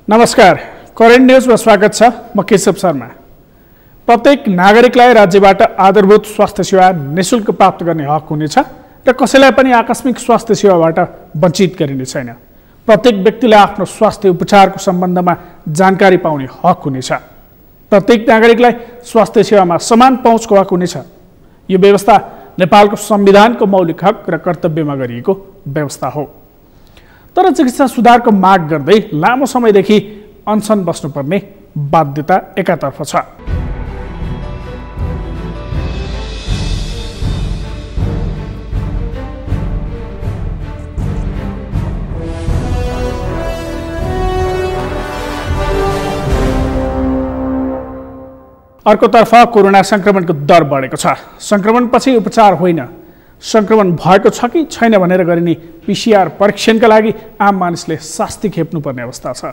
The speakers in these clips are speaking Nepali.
नमस्कार, करेन्ट न्यूजमा स्वागत छ। म केशव शर्मा। प्रत्येक नागरिकलाई राज्यबाट आधारभूत स्वास्थ्य सेवा निःशुल्क प्राप्त गर्ने हक हुनेछ र कसैलाई पनि आकस्मिक स्वास्थ्य सेवाबाट वञ्चित गरिने छैन। प्रत्येक व्यक्तिलाई आफ्नो स्वास्थ्य उपचारको सम्बन्धमा जानकारी पाउने हक हुनेछ। प्रत्येक नागरिकलाई स्वास्थ्य सेवामा समान पहुँचको हक हुनेछ। यो व्यवस्था नेपालको संविधानको मौलिक हक र कर्तव्यमा गरिएको व्यवस्था हो। तर चिकित्सा सुधारको माग गर्दै लामो समयदेखि अनसन बस्नुपर्ने बाध्यता एकातर्फ छ। अर्कोतर्फ कोरोना संक्रमणको दर बढेको छ। संक्रमणपछि उपचार होइन, संक्रमण भएको छ कि छैन भनेर गरिने पीसीआर परीक्षणका लागि आम मानिसले शास्ति खेप्नुपर्ने अवस्था छ।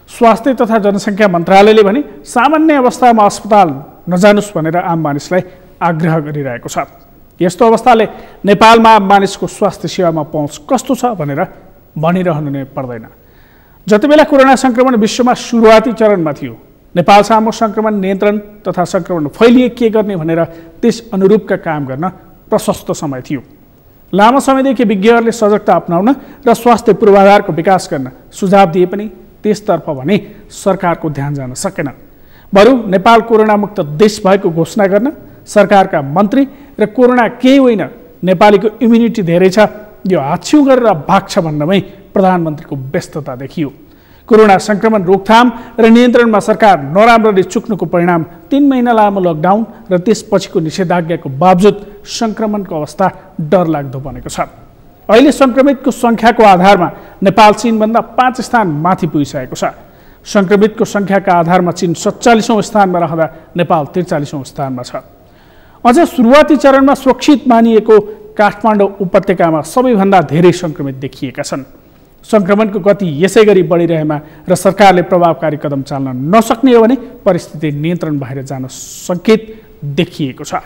स्वास्थ्य तथा जनसङ्ख्या मन्त्रालयले भने सामान्य अवस्थामा अस्पताल नजानुस् भनेर आम मानिसलाई आग्रह गरिरहेको छ। यस्तो अवस्थाले नेपालमा आम मानिसको स्वास्थ्य सेवामा पहुँच कस्तो छ भनेर भनिरहनु नै पर्दैन। जतिबेला कोरोना संक्रमण विश्वमा सुरुवाती चरणमा थियो, नेपाल सामु संक्रमण नियन्त्रण तथा संक्रमण फैलिए के गर्ने भनेर त्यस अनुरूपका काम गर्न प्रशस्त समय थियो। लामो समयदेखि विज्ञहरूले सजगता अपनाउन र स्वास्थ्य पूर्वाधारको विकास गर्न सुझाव दिए पनि त्यसतर्फ भने सरकारको ध्यान जान सकेन। बरु नेपाल कोरोना मुक्त देश भएको घोषणा गर्न सरकारका मन्त्री र कोरोना केही होइन, नेपालीको इम्युनिटी धेरै छ, यो हाछ्यौँ गरेर भाग्छ भन्नमै प्रधानमन्त्रीको व्यस्तता देखियो। कोरोना संक्रमण रोकथाम र नियन्त्रणमा सरकार नराम्ररी चुक्नुको परिणाम 3 महिना लामो लकडाउन र त्यसपछिको निषेधाज्ञाको बावजुद संक्रमणको अवस्था डरलाग्दो बनेको छ। अहिले संक्रमितको संख्याको आधारमा नेपाल चीनभन्दा 5 स्थान माथि पुगिसकेको छ। संक्रमितको संख्याका आधारमा चीन 47औं स्थानमा रहँदा नेपाल 43औं स्थानमा छ। अझ सुरुवाती चरणमा सुरक्षित मानिएको काठमाडौँ उपत्यकामा सबैभन्दा धेरै संक्रमित देखिएका छन्। संक्रमणको गति यसै गरी बढिरहेमा र सरकारले प्रभावकारी कदम चाल्न नसक्ने हो भने परिस्थिति नियन्त्रण बाहिर जान सङ्केत देखिएको छ।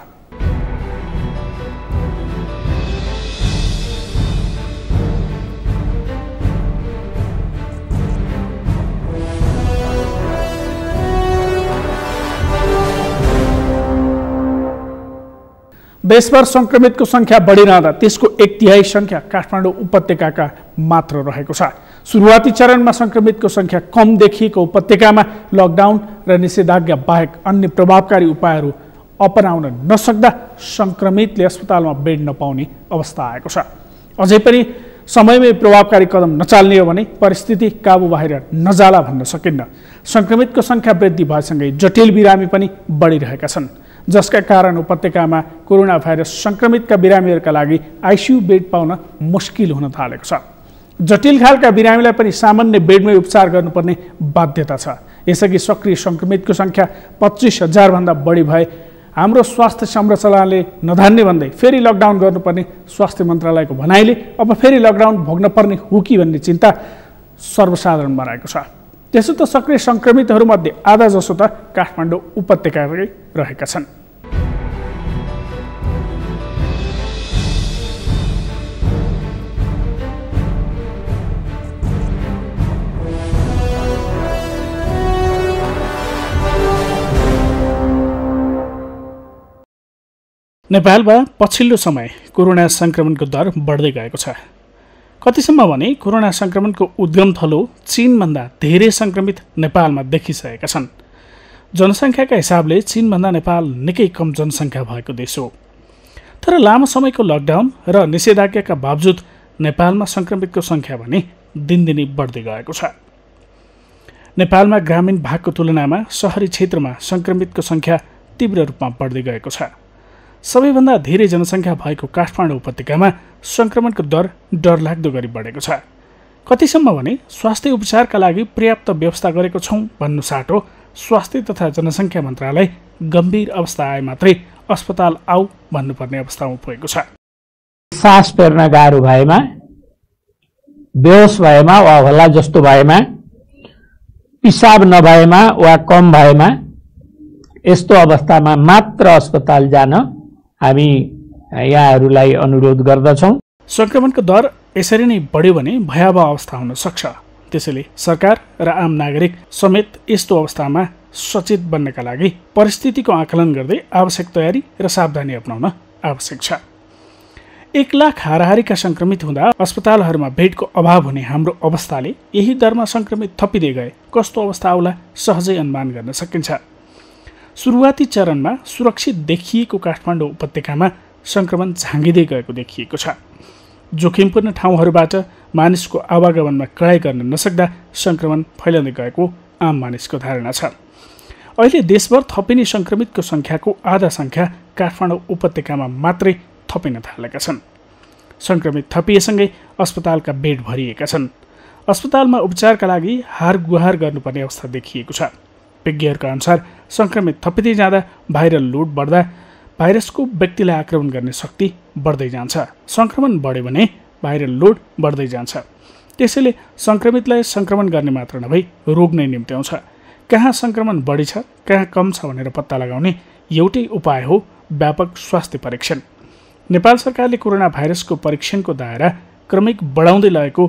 देशभर संक्रमितको संख्या बढिरहँदा त्यसको 1/3 संख्या काठमाडौँ उपत्यकाका मात्र रहेको छ। सुरुवाती चरणमा संक्रमितको संख्या कम देखिएको उपत्यकामा लकडाउन र निषेधाज्ञा बाहेक अन्य प्रभावकारी उपायहरू अपनाउन नसक्दा संक्रमितले अस्पतालमा बेड नपाउने अवस्था आएको छ। अझै पनि समयमै प्रभावकारी कदम नचाल्ने हो भने परिस्थिति काबु बाहिर नजाला भन्न सकिन्न। संक्रमितको संख्या वृद्धि भएसँगै जटिल बिरामी पनि बढिरहेका छन्, जसका कारण उपत्यकामा कोरोना भाइरस संक्रमितका बिरामीहरूका लागि आइसियु बेड पाउन मुस्किल हुन थालेको छ। जटिल खालका बिरामीलाई पनि सामान्य बेडमै उपचार गर्नुपर्ने बाध्यता छ। यसअघि सक्रिय संक्रमितको संख्या 25,000 भन्दा बढी भए हाम्रो स्वास्थ्य संरचनाले नधान्ने भन्दै फेरि लकडाउन गर्नुपर्ने स्वास्थ्य मन्त्रालयको भनाइले अब फेरि लकडाउन भोग्न पर्ने हो कि भन्ने चिन्ता सर्वसाधारण बनाएको छ। त्यसो त सक्रिय संक्रमितहरूमध्ये आधा जसो त काठमाडौँ उपत्यकाकै रहेका छन्। नेपालमा पछिल्लो समय कोरोना संक्रमणको दर बढ्दै गएको छ। कतिसम्म भने कोरोना संक्रमणको उद्गम थलो चीनभन्दा धेरै संक्रमित नेपालमा देखिसकेका छन्। जनसङ्ख्याका हिसाबले चीनभन्दा नेपाल निकै कम जनसङ्ख्या भएको देश हो। तर लामो समयको लकडाउन र निषेधाज्ञाका बावजुद नेपालमा संक्रमितको संख्या भने दिनदिनै बढ्दै गएको छ। नेपालमा ग्रामीण भागको तुलनामा सहरी क्षेत्रमा संक्रमितको संख्या तीव्र रूपमा बढ्दै गएको छ। सबैभन्दा धेरै जनसङ्ख्या भएको काठमाडौँ उपत्यकामा संक्रमणको दर डरलाग्दो गरी बढेको छ। कतिसम्म भने स्वास्थ्य उपचारका लागि पर्याप्त व्यवस्था गरेको छौँ भन्नु साटो स्वास्थ्य तथा जनसङ्ख्या मन्त्रालय गम्भीर अवस्था आए मात्रै अस्पताल आऊ भन्नुपर्ने अवस्थामा पुगेको छ। सास फेर्न गाह्रो भएमा, बेहोस भएमा वा हल्ला जस्तो भएमा, पिसाब नभएमा वा कम भएमा यस्तो अवस्थामा मात्र अस्पताल जान हामी यहाँहरूलाई अनुरोध गर्दछौँ। संक्रमणको दर यसरी नै बढ्यो भने भयावह अवस्था हुन सक्छ। त्यसैले सरकार र आम नागरिक समेत यस्तो अवस्थामा सचेत बन्नका लागि परिस्थितिको आकलन गर्दै आवश्यक तयारी र सावधानी अपनाउन आवश्यक छ। 1 लाख हाराहारीका सङ्क्रमित हुँदा अस्पतालहरूमा बेडको अभाव हुने हाम्रो अवस्थाले यही दरमा सङ्क्रमित थपिँदै गए कस्तो अवस्था आउला सहजै अनुमान गर्न सकिन्छ। सुरुवाती चरणमा सुरक्षित देखिएको काठमाडौँ उपत्यकामा सङ्क्रमण झाँगिँदै गएको देखिएको छ। जोखिमपूर्ण ठाउँहरूबाट मानिसको आवागमनमा कडाइ गर्न नसक्दा सङ्क्रमण फैलिँदै गएको आम मानिसको धारणा छ। अहिले देशभर थपिने सङ्क्रमितको सङ्ख्याको आधा सङ्ख्या काठमाडौँ उपत्यकामा मात्रै थपिन थालेका छन्। सङ्क्रमित थपिएसँगै अस्पतालका बेड भरिएका छन्। अस्पतालमा उपचारका लागि हार गुहार गर्नुपर्ने अवस्था देखिएको छ। विज्ञहरूका अनुसार सङ्क्रमित थपिँदै जाँदा भाइरल लोड बढ्दा भाइरसको व्यक्तिलाई आक्रमण गर्ने शक्ति बढ्दै जान्छ। सङ्क्रमण बढ्यो भने भाइरल लोड बढ्दै जान्छ। त्यसैले सङ्क्रमितलाई सङ्क्रमण गर्ने मात्र नभई रोग नै निम्त्याउँछ। कहाँ सङ्क्रमण बढी छ कहाँ कम छ भनेर पत्ता लगाउने एउटै उपाय हो व्यापक स्वास्थ्य परीक्षण। नेपाल सरकारले कोरोना भाइरसको परीक्षणको दायरा क्रमिक बढाउँदै लगेको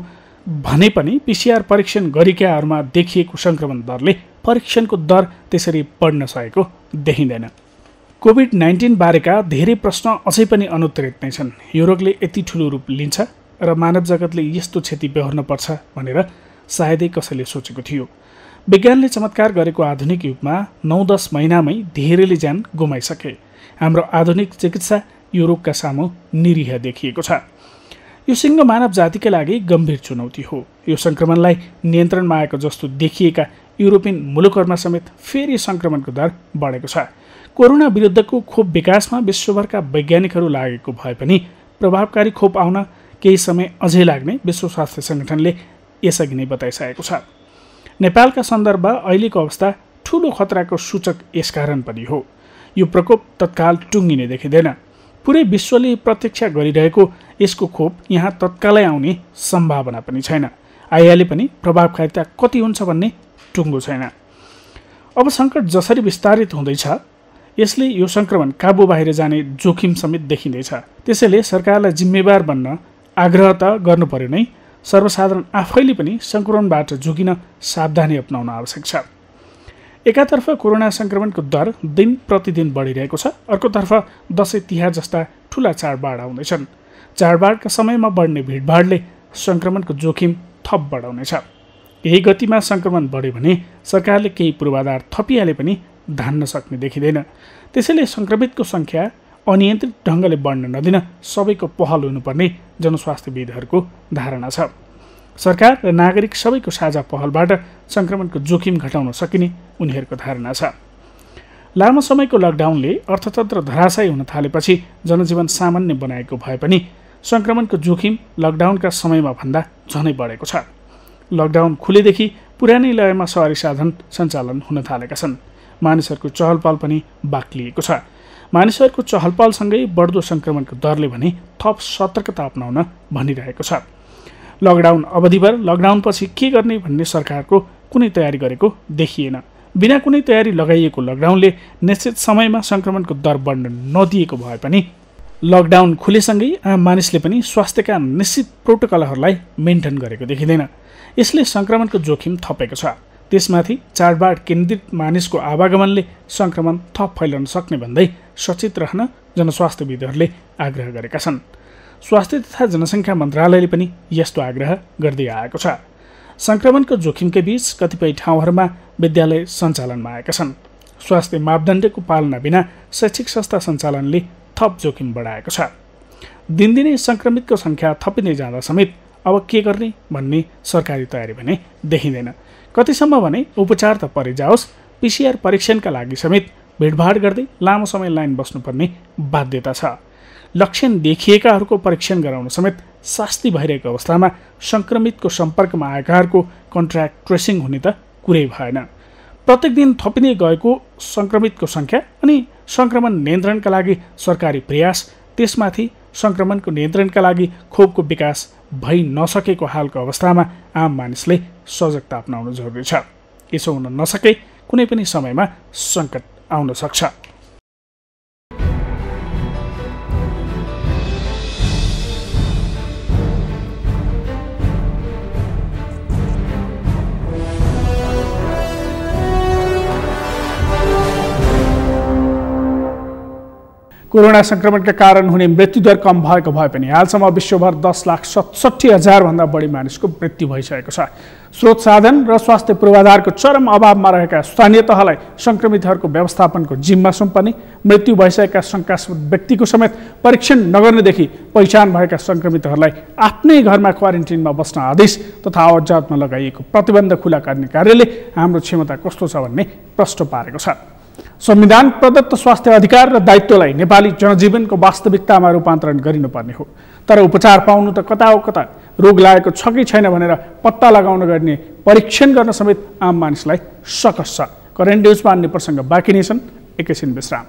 भने पनि पिसिआर परीक्षण गरेकाहरूमा देखिएको सङ्क्रमण दरले परीक्षणको दर त्यसरी बढ्न सकेको देखिँदैन। कोभिड-19 बारेका धेरै प्रश्न अझै पनि अनुत्तरित नै छन्। यो रोगले यति ठुलो रूप लिन्छ र मानव जगतले यस्तो क्षति बेहोर्न पर्छ भनेर सायदै कसैले सोचेको थियो। विज्ञानले चमत्कार गरेको आधुनिक युगमा 9-10 महिनामै धेरैले ज्यान गुमाइसके। हाम्रो आधुनिक चिकित्सा यो रोगका सामु निरीह देखिएको छ। यो सिङ्गो मानव जातिका लागि गम्भीर चुनौती हो। यो सङ्क्रमणलाई नियन्त्रणमा आएको जस्तो देखिएका युरोपियन मुलुकहरूमा समेत फेरि सङ्क्रमणको दर बढेको छ। कोरोना विरुद्धको खोप विकासमा विश्वभरका वैज्ञानिकहरू लागेको भए पनि प्रभावकारी खोप आउन केही समय अझै लाग्ने विश्व स्वास्थ्य सङ्गठनले यसअघि नै बताइसकेको छ। नेपालका सन्दर्भमा अहिलेको अवस्था ठूलो खतराको सूचक यसकारण पनि हो। यो प्रकोप तत्काल टुङ्गिने देखिँदैन। पुरै विश्वले प्रतीक्षा गरिरहेको यसको खोप यहाँ तत्कालै आउने सम्भावना पनि छैन। आइहाले पनि प्रभावकारिता कति हुन्छ भन्ने टुङ्गो छैन। अब सङ्कट जसरी विस्तारित हुँदैछ यसले यो सङ्क्रमण काबु बाहिर जाने जोखिम समेत देखिँदैछ। त्यसैले सरकारलाई जिम्मेवार बन्न आग्रह त गर्नु पर्यो नै, सर्वसाधारण आफैले पनि सङ्क्रमणबाट जोगिन सावधानी अपनाउन आवश्यक छ। एकातर्फ कोरोना सङ्क्रमणको दर दिन प्रतिदिन बढिरहेको छ, अर्कोतर्फ दसैँ तिहार जस्ता ठुला चाडबाड आउँदैछन्। चाडबाडका समयमा बढ्ने भिडभाडले सङ्क्रमणको जोखिम थप बढाउनेछ। यही गतिमा सङ्क्रमण बढ्यो भने सरकारले केही पूर्वाधार थपिहाले पनि धान्न सक्ने देखिँदैन। त्यसैले सङ्क्रमितको सङ्ख्या अनियन्त्रित ढङ्गले बढ्न नदिन सबैको पहल हुनुपर्ने जनस्वास्थ्यविदहरूको धारणा छ। सरकार र नागरिक सबैको साझा पहलबाट सङ्क्रमणको जोखिम घटाउन सकिने उनीहरूको धारणा छ। लामो समयको लकडाउनले अर्थतन्त्र धराशायी हुन थालेपछि जनजीवन सामान्य बनाएको भए पनि सङ्क्रमणको जोखिम लकडाउनका समयमा भन्दा झनै बढेको छ। लकडाउन खुलेदेखि पुरानै लयमा सवारी साधन सञ्चालन हुन थालेका छन्। मानिसहरूको चहलपहल पनि बाक्लिएको छ। मानिसहरूको चहलपहलसँगै बढ्दो सङ्क्रमणको दरले भने थप सतर्कता अपनाउन भनिरहेको छ। लकडाउन अवधिभर लकडाउनपछि के गर्ने भन्ने सरकारको कुनै तयारी गरेको देखिएन। बिना कुनै तयारी लगाइएको लकडाउनले निश्चित समयमा सङ्क्रमणको दर बढ्न नदिएको भए पनि लकडाउन खुलेसँगै आम मानिसले पनि स्वास्थ्यका निश्चित प्रोटोकलहरूलाई मेन्टेन गरेको देखिँदैन। यसले सङ्क्रमणको जोखिम थपेको छ। त्यसमाथि चाडबाड केन्द्रित मानिसको आवागमनले सङ्क्रमण थप फैलन सक्ने भन्दै सचेत रहन जनस्वास्थ्यविदहरूले आग्रह गरेका छन्। स्वास्थ्य तथा जनसङ्ख्या मन्त्रालयले पनि यस्तो आग्रह गर्दै आएको छ। सङ्क्रमणको जोखिमकै बीच कतिपय ठाउँहरूमा विद्यालय सञ्चालनमा आएका छन्। स्वास्थ्य मापदण्डको पालना बिना शैक्षिक संस्था सञ्चालनले थप जोखिम बढाएको छ। दिनदिनै सङ्क्रमितको सङ्ख्या थपिँदै जाँदा समेत अब के गर्ने भन्ने सरकारी तयारी भने देखिँदैन। कतिसम्म भने उपचार त परे जाओस्, पिसिआर परीक्षणका लागि समेत भिडभाड गर्दै लामो समय लाइन बस्नुपर्ने बाध्यता छ। लक्षण देखिएकाहरूको परीक्षण गराउन समेत शास्ति भइरहेको अवस्थामा सङ्क्रमितको सम्पर्कमा आएकाहरूको कन्ट्र्याक्ट ट्रेसिङ हुने त कुरै भएन। प्रत्येक दिन थपिँदै गएको सङ्क्रमितको सङ्ख्या अनि सङ्क्रमण नियन्त्रणका लागि सरकारी प्रयास, त्यसमाथि सङ्क्रमणको नियन्त्रणका लागि खोपको विकास भइ नसकेको हालको अवस्थामा आम मानिसले सजगता अपनाउनु जरुरी छ। यसो हुन नसके कुनै पनि समयमा सङ्कट आउन सक्छ। कोरोना संक्रमणका कारण हुने मृत्युदर कम भएको भए पनि हालसम्म विश्वभर 10,67,000 भन्दा बढी मानिसको मृत्यु भइसकेको छ। स्रोत साधन र स्वास्थ्य पूर्वाधारको चरम अभावमा रहेका स्थानीय तहलाई संक्रमितहरूको व्यवस्थापनको जिम्मा सुम्पने, मृत्यु भइसकेका शंकास्पद व्यक्तिको समेत परीक्षण नगर्नेदेखि पहिचान भएका संक्रमितहरूलाई आफ्नै घरमा क्वारेन्टिनमा बस्न आदेश तथा आवतजावतमा लगाइएको प्रतिबन्ध खुला गर्ने कार्यले हाम्रो क्षमता कस्तो छ भन्ने प्रश्न पारेको छ। संविधान प्रदत्त स्वास्थ्य अधिकार र दायित्वलाई नेपाली जनजीवनको वास्तविकतामा रूपान्तरण गरिनुपर्ने हो। तर उपचार पाउनु त कता हो कता, रोग लागेको छ कि छैन भनेर पत्ता लगाउन गर्ने परीक्षण गर्न समेत आम मानिसलाई सकस छ। करेन्ट न्युजमा अन्य प्रसङ्ग बाँकी नै छन्, एकैछिन विश्राम।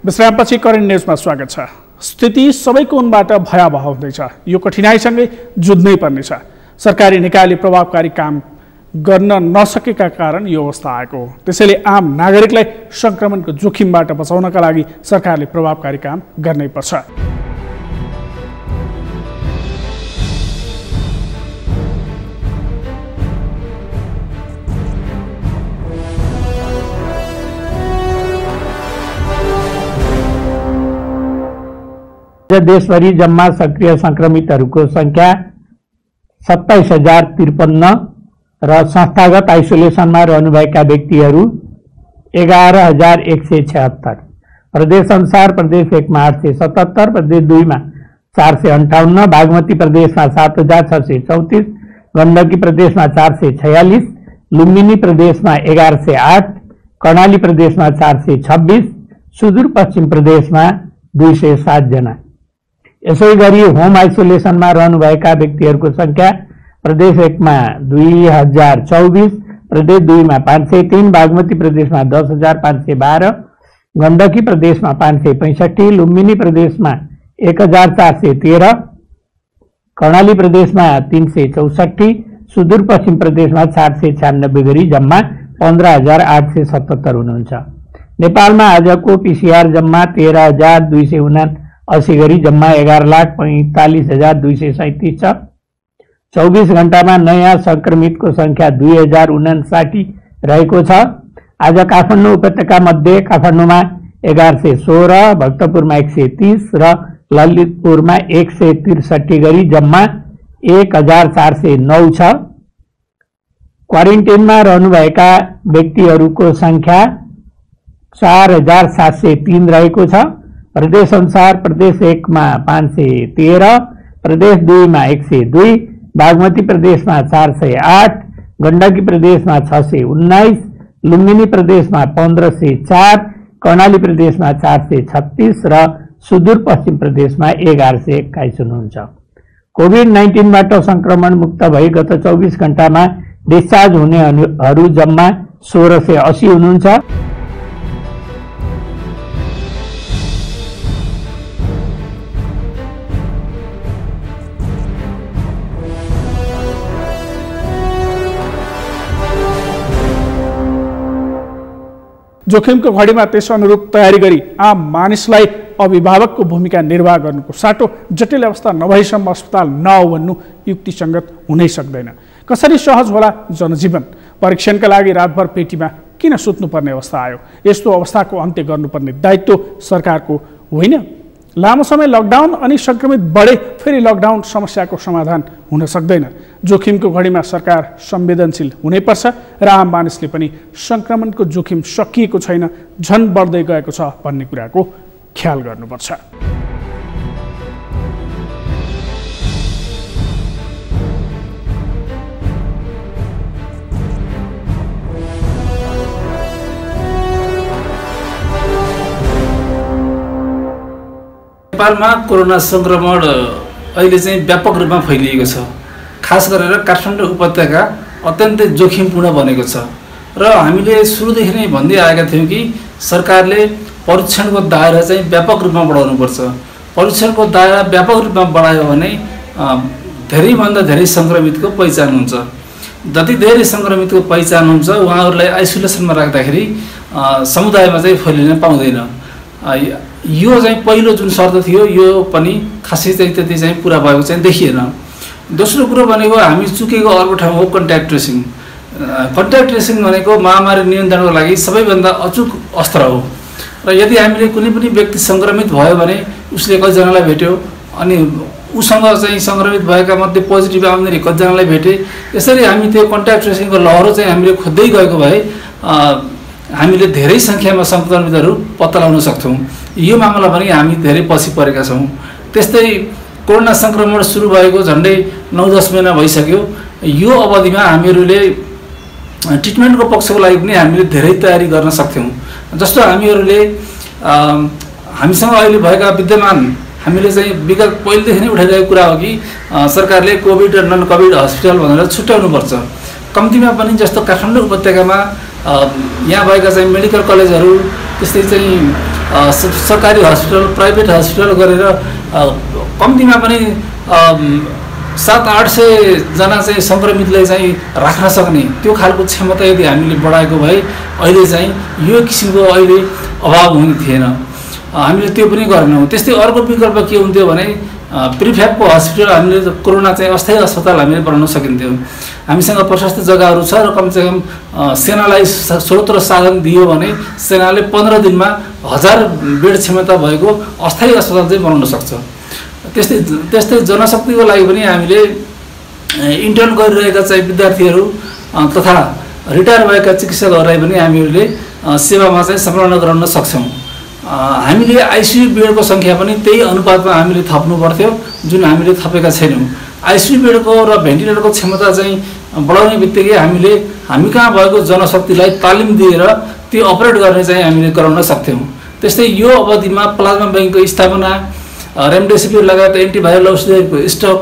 विश्रामपछि करेन्ट न्युजमा स्वागत छ। स्थिति सबैको उनबाट भयावह हुँदैछ। यो कठिनाइसँगै जुझ्नै पर्नेछ। सरकारी निकायले प्रभावकारी काम गर्न नसकेका कारण यो अवस्था आएको हो। त्यसैले आम नागरिकलाई संक्रमणको जोखिमबाट बचाउनका लागि सरकारले प्रभावकारी काम गर्नै पर्छ। देशभरि जम्मा सक्रिय संक्रमितहरूको संख्या 27,053 र संस्थागत आइसोलेसनमा रहनुभएका व्यक्तिहरू 11,176। प्रदेश अनुसार प्रदेश 1 मा 877, प्रदेश 2 मा 458, बागमती प्रदेशमा 7,634, गण्डकी प्रदेशमा 446, लुम्बिनी प्रदेशमा 1108, कर्णाली प्रदेशमा 426, सुदूरपश्चिम प्रदेशमा 207 जना। यसै गरी होम आइसोलेसनमा रहनुभएका व्यक्तिहरूको संख्या प्रदेश 1 मा 2024, प्रदेश 2 मा 503, बागमती प्रदेशमा 10,512, गण्डकी प्रदेशमा 565, लुम्बिनी प्रदेशमा 1,413, कर्णाली प्रदेशमा 364, सुदूरपश्चिम प्रदेशमा 496 गरी जम्मा 15,877 हुनुहुन्छ। नेपालमा आजको पीसीआर जम्मा 13,279 गरी जम्मा 11,45,237 छ। 24 घण्टामा नयाँ संक्रमितको संख्या 2,059 रहेको छ। आज काठमाडौँ उपत्यका मध्ये काठमाडौँमा 1116, भक्तपुरमा 130 र ललितपुरमा 163 गरी जम्मा 1,409 छ। क्वारेन्टाइनमा रहनुभएका व्यक्तिहरूको संख्या 4,703 रहेको छ। प्रदेश अनुसार प्रदेश 1 मा 513, प्रदेश 2 मा 102, बागमती प्रदेशमा 408, गण्डकी प्रदेशमा 619, लुम्बिनी प्रदेशमा 1504, कर्णाली प्रदेशमा 436 र सुदूरपश्चिम प्रदेशमा 1121 हुनुहुन्छ। कोभिड-19बाट संक्रमण मुक्त भई गत 24 घण्टामा डिस्चार्ज हुनेहरू जम्मा 1,680 हुनुहुन्छ। जोखिमको घडीमा त्यस अनुरूप तयारी गरी आम मानिसलाई अभिभावकको भूमिका निर्वाह गर्नुको साटो जटिल अवस्था नभएसम्म अस्पताल नआऊ भन्नु युक्तिसङ्गत हुनै सक्दैन। कसरी सहज होला जनजीवन? परीक्षणका लागि रातभर पेटीमा किन सुत्नुपर्ने अवस्था आयो? यस्तो अवस्थाको अन्त्य गर्नुपर्ने दायित्व सरकारको होइन? लामो समय लकडाउन अनि संक्रमित बढे फेरि लकडाउन समस्याको समाधान हुन सक्दैन। जोखिमको घडीमा सरकार संवेदनशील हुनैपर्छ र आम मानिसले पनि संक्रमणको जोखिम सकिएको छैन, झन बढ्दै गएको छ भन्ने कुराको ख्याल गर्नुपर्छ। नेपालमा कोरोना संक्रमण अहिले चाहिँ व्यापक रूपमा फैलिएको छ। खास गरेर काठमाडौँ उपत्यका अत्यन्तै जोखिमपूर्ण बनेको छ र हामीले सुरुदेखि नै भन्दै आएका थियौँ कि सरकारले परीक्षणको दायरा चाहिँ व्यापक रूपमा बढाउनुपर्छ। परीक्षणको दायरा व्यापक रूपमा बढायो भने धेरैभन्दा धेरै संक्रमितको पहिचान हुन्छ जति धेरै सङ्क्रमितको पहिचान हुन्छ उहाँहरूलाई आइसोलेसनमा राख्दाखेरि समुदायमा चाहिँ फैलिन पाउँदैन। यो चाहिँ पहिलो जुन शर्त थियो यो पनि खासै चाहिँ त्यति चाहिँ पुरा भएको चाहिँ देखिएन। दोस्रो कुरो भनेको हामी चुकेको अर्को ठाउँ हो कन्ट्याक्ट ट्रेसिङ। कन्ट्याक्ट ट्रेसिङ भनेको महामारी नियन्त्रणको लागि सबैभन्दा अचुक अस्त्र हो र यदि हामीले कुनै पनि व्यक्ति सङ्क्रमित भयो भने उसले कतिजनालाई भेट्यो अनि उसँग चाहिँ सङ्क्रमित भएका मध्ये पोजिटिभ आउँदाखेरि कतिजनालाई भेटे, यसरी हामी त्यो कन्ट्याक्ट ट्रेसिङको लहरो चाहिँ हामीले खोज्दै गएको भए हामीले धेरै सङ्ख्यामा सङ्क्रमितहरू पत्ता लगाउन सक्छौँ। यो मामला पनि हामी धेरै पछि परेका छौँ। त्यस्तै कोरोना सङ्क्रमण सुरु भएको झन्डै 9-10 महिना भइसक्यो। यो अवधिमा हामीहरूले ट्रिटमेन्टको पक्षको लागि पनि हामीले धेरै तयारी गर्न सक्थ्यौँ। जस्तो हामीहरूले हामीसँग अहिले भएका विद्यमान हामीले चाहिँ विगत पहिलेदेखि नै उठाइरहेको कुरा हो कि सरकारले कोभिड र नन कोभिड हस्पिटल भनेर छुट्याउनुपर्छ। कम्तीमा पनि जस्तो काठमाडौँ उपत्यकामा यहाँ भएका चाहिँ मेडिकल कलेजहरू त्यस्तै चाहिँ सरकारी हस्पिटल प्राइभेट हस्पिटल गरेर कम्तीमा पनि 700-800 जना चाहिँ सङ्क्रमितलाई चाहिँ राख्न सक्ने त्यो खालको क्षमता यदि हामीले बढाएको भए अहिले चाहिँ यो किसिमको अहिले अभाव हुने थिएन। हामीले त्यो पनि गरेनौँ। त्यस्तै अर्को विकल्प के हुन्थ्यो भने प्रिफ्याबको हस्पिटल हामीले कोरोना चाहिँ अस्थायी अस्पताल हामीले बनाउन सकिन्थ्यो। हामीसँग प्रशस्त जग्गाहरू छ र कमसेकम सेनालाई स्रोत र साधन दियो भने सेनाले 15 दिनमा 1000 बेड क्षमता भएको अस्थायी अस्पताल चाहिँ बनाउन सक्छ। त्यस्तै जनशक्तिको लागि पनि हामीले इन्टर्न गरिरहेका चाहिँ विद्यार्थीहरू तथा रिटायर भएका चिकित्सकहरूलाई पनि हामीले सेवामा चाहिँ सम्पादन गराउन सक्छौँ। हामीले आइसियु बेडको सङ्ख्या पनि त्यही अनुपातमा हामीले थप्नु पर्थ्यो जुन हामीले थपेका छैनौँ। आइसियु बेडको र भेन्टिलेटरको क्षमता चाहिँ बढाउने बित्तिकै हामी कहाँ भएको जनशक्तिलाई तालिम दिएर त्यो अपरेट गर्ने चाहिँ हामीले गराउन सक्थ्यौँ। त्यस्तै यो अवधिमा प्लाज्मा ब्याङ्कको स्थापना, रेमडेसिभिर लगायत एन्टिभाइरल औषधिहरूको स्टक,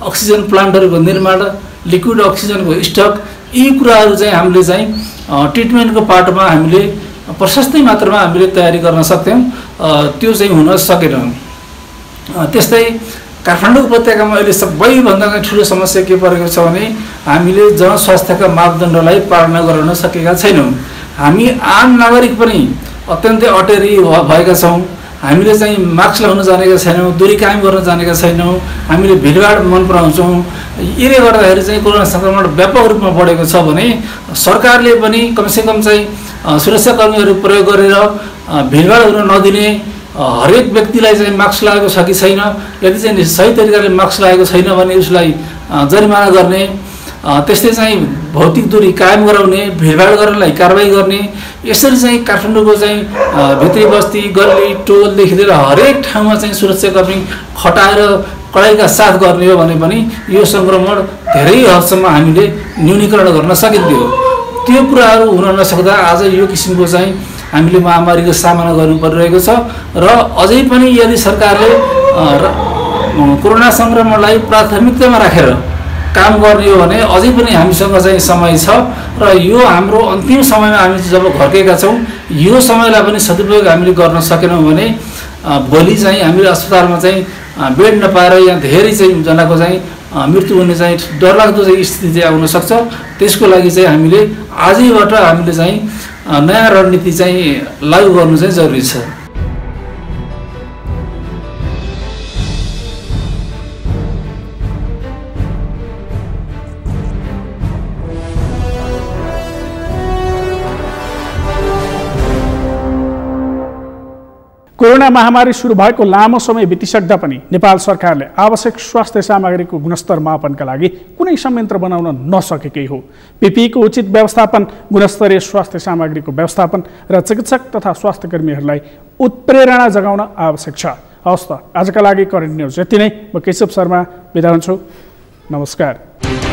अक्सिजन प्लान्टहरूको निर्माण, लिक्विड अक्सिजनको स्टक, यी कुराहरू चाहिँ हामीले चाहिँ ट्रिटमेन्टको पाटोमा हामीले प्रशस्तै मात्रामा हामीले तयारी गर्न सक्थ्यौँ। त्यो चाहिँ हुन सकेन। त्यस्तै काठमाडौँ उपत्यकामा अहिले सबैभन्दा ठुलो समस्या के परेको छ भने हामीले जनस्वास्थ्यका मापदण्डलाई पालना गर्न सकेका छैनौँ। हामी आम नागरिक पनि अत्यन्तै अटेरी भएका छौँ। हामीले चाहिँ मास्क लगाउन जानेका छैनौँ, दूरी कायम गर्न जानेका छैनौँ, हामीले भिडभाड मन पराउँछौँ। यसले गर्दाखेरि चाहिँ कोरोना सङ्क्रमण व्यापक रूपमा बढेको छ भने सरकारले पनि कमसेकम चाहिँ सुरक्षाकर्मीहरू प्रयोग गरेर भिडभाड हुन नदिने, हरेक व्यक्तिलाई चाहिँ मास्क लगाएको छ कि छैन, यदि चाहिँ सही तरिकाले मास्क लगाएको छैन भने उसलाई जरिमाना गर्ने, त्यस्तै चाहिँ भौतिक दूरी कायम गराउने, भिडभाड गर्नलाई कारबाही गर्ने, यसरी चाहिँ काठमाडौँको चाहिँ भित्री बस्ती गल्ली टोलदेखि लिएर हरेक ठाउँमा चाहिँ सुरक्षाकर्मी खटाएर कडाइका साथ गर्ने हो भने पनि यो सङ्क्रमण धेरै हदसम्म हामीले न्यूनीकरण गर्न सकिन्थ्यो। त्यो कुराहरू हुन नसक्दा आज यो किसिमको चाहिँ हामीले महामारीको सामना गर्नु परिरहेको छ र अझै पनि यदि सरकारले कोरोना सङ्क्रमणलाई प्राथमिकतामा राखेर काम गर्ने हो भने अझै पनि हामीसँग चाहिँ समय छ र यो हाम्रो अन्तिम समयमा हामी जब घर्केका छौँ यो समयलाई पनि सदुपयोग हामीले गर्न सकेनौँ भने भोलि चाहिँ हामीले अस्पतालमा चाहिँ बेड नपाएर यहाँ धेरै चाहिँ जनाको चाहिँ मृत्यु हुने चाहिँ डरलाग्दो चाहिँ स्थिति चाहिँ आउन सक्छ। त्यसको लागि चाहिँ हामीले आजैबाट हामीले चाहिँ नयाँ रणनीति चाहिँ लागू गर्नु चाहिँ जरुरी छ। कोरोना महामारी सुरु भएको लामो समय बितिसक्दा पनि नेपाल सरकारले आवश्यक स्वास्थ्य सामग्रीको गुणस्तर मापनका लागि कुनै संयन्त्र बनाउन नसकेकै हो। पीपीईको उचित व्यवस्थापन, गुणस्तरीय स्वास्थ्य सामग्रीको व्यवस्थापन र चिकित्सक तथा स्वास्थ्यकर्मीहरूलाई उत्प्रेरणा जगाउन आवश्यक छ। हवस् त, आजका लागि करेन्ट न्युज यति नै। म केशव शर्मा बिदा हुन्छु। नमस्कार।